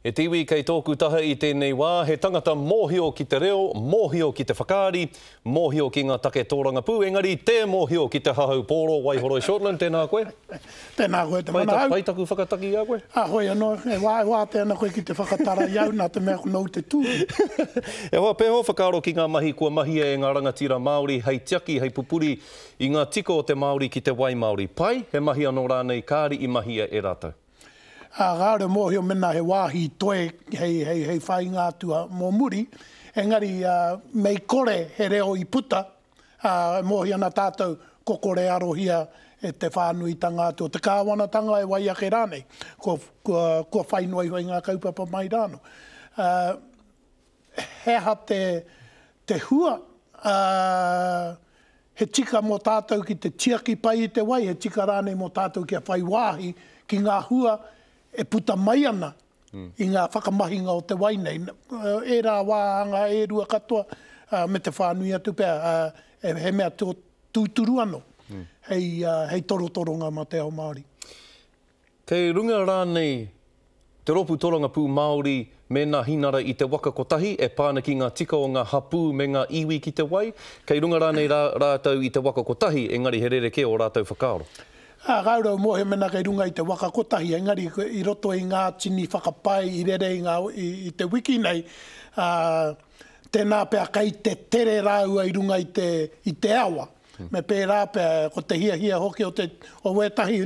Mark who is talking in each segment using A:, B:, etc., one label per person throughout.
A: E tiwi kei tōku taha i tēnei wā, he tangata mōhio ki te reo, mōhio ki te whakaari, mōhio ki ngā take tōranga pū, engari te mōhio ki te hahau pōro, Waihoroi Shortland, tēnā koe?
B: Tēnā koe, te mana au.
A: Paitaku whakataki a koe?
B: Hoi anō, e wā tēnā koe ki te whakatara iau, nā te mea konau te tū.
A: E hoa pēho whakaaro ki ngā mahi, kua mahi e ngā rangatira Māori, hei tiaki, hei pupuri, i ngā tiko o te Māori ki te Wai Māori. Pai, he mahi anō rānei, kāri i mahi e rātou.
B: Gāre mōhio mena he wāhi toe hei whai ngā tua mō muri. Engari, mei kore he reo i puta, mōhio na tātou kokore arohia e te whānuitanga tua. Te kāwanatanga e wai ake rānei, kua whainoi hoi ngā kaupapa mai rāno. Heha te hua, he tika mō tātou ki te tiaki pai i te wai, he tika rānei mō tātou ki a whai wāhi ki ngā hua, e puta mai ana i ngā whakamahinga o te wai nei. E rā wāhanga e rua katoa me te whānui atu pēr, he mea tūturu anō, hei torotoronga ma te ao Māori.
A: Kei runga rānei te ropu toranga pū Māori me ngā hinara i te waka kotahi, e pāna ki ngā tika o ngā hapū me ngā iwi ki te wai. Kei runga rānei rātou i te waka kotahi, engari he rereke o rātou whakaaro.
B: Gaurau mōhe mena kei runga i te waka kotahi, engari i roto i ngā tini whakapai i rere i te wiki nei, tēnā pēr kei te tere rāua i runga i te awa. Me pērā pēr ko te hia hoki o wetahi,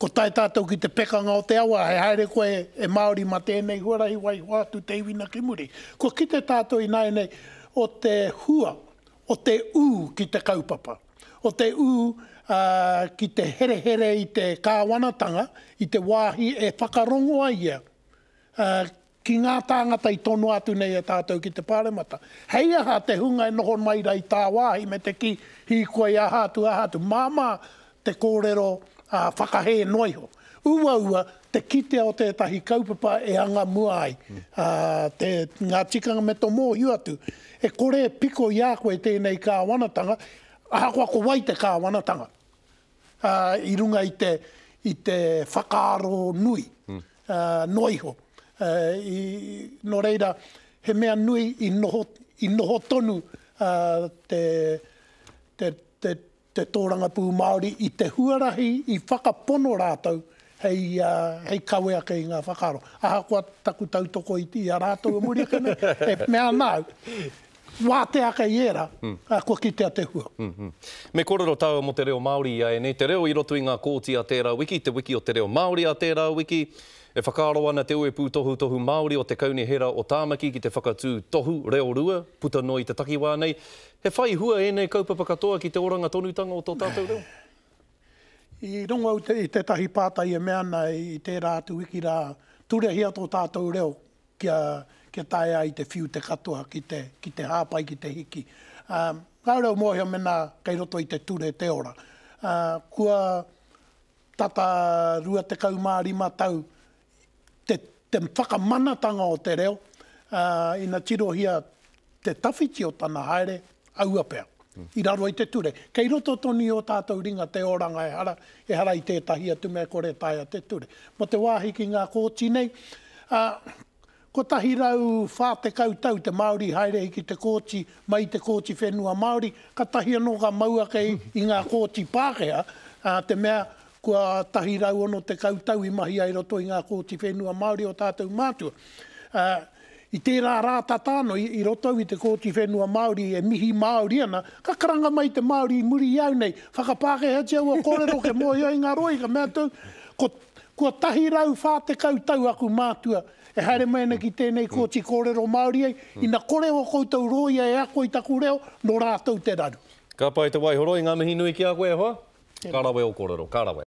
B: ko tai tātou ki te pekanga o te awa, he haere koe e Māori ma tēnei huarahi wai wātu te iwina ki muri. Ko ki te tātou i nei o te hua, o te ū ki te kaupapa, o te ū ki te here i te kāwanatanga, i te wāhi e whakarongoa ia. Ki ngā tāngata i tono atu nei e tātou ki te pāremata. Hei aha te hunga e noho mai rai tā wāhi me te ki hikoe ahatu. Māma te kōrero whakahe noiho. Ua te kite o tētahi kaupapa e anga mua ai. Ngā tikanga me tō mōhiu atu. E kore piko i a koe tēnei kāwanatanga, ahakoa ko wai te kāwanatanga. I runga i te whakaaro nui, noiho. No reira, he mea nui i noho tonu te tōranga pū Māori i te huarahi i whakapono rātou hei kawea kei ngā whakaaro. Ahakoa taku tautoko i a rātou e muri kene, e mea nāu. Wā te aka i era, ko ki te hua.
A: Me korero tāua mo te reo Māori ia e nei, te reo i roto i ngā kōti a tērā wiki, te wiki o te reo Māori a tērā wiki, e whakaaro ana te ue pū tohu Māori o te kauni hera o Tāmaki ki te whakatū tohu reo rua, puta no i te takiwā nei. He whai hua e nei kaupapa katoa ki te oranga tonutanga o tō tātou reo?
B: I rongo i te tahi pātai e meana i tērā atu wiki rā, turehia tō tātou reo kia tae ai te whiu te katoa ki te hāpai ki te hiki. Gaurau mōhio mena kei roto i te ture te ora. Kua tata rua te kaumārima tau te whakamanatanga o te reo, ina tirohia te tawhiti o tana haere, aua pēr. I raro i te ture. Kei roto toni o tātou ringa te oranga e hara i tētahi atu me kore taia te ture. Mo te wāhi ki ngā kōti nei, ko tahi rau whāte kautau te Māori haere ki te kōti, mai te kōti whenua Māori, ka tahi anō ka maua kei i ngā kōti Pākehā, te mea kua tahi rau ono te kautau i mahi ai roto i ngā kōti whenua Māori o tātou mātua. I tērā rāta tāno i roto i te kōti whenua Māori e mihi Māori ana, ka karanga mai te Māori i muri iau nei, whakapākehā te au a kōrero ke mōhio i ngā roi, ka mea tau, kua tahi rau whāte kautau aku mātua, e haere mena ki tēnei kōti kōrero Māori ai, ina kore o koutou roia e ako i taku reo, no rātou te raru.
A: Ka pai te Waihoroi, ngā mihi nui ki a koe hoa? Kārawe o kōrero, kārawe.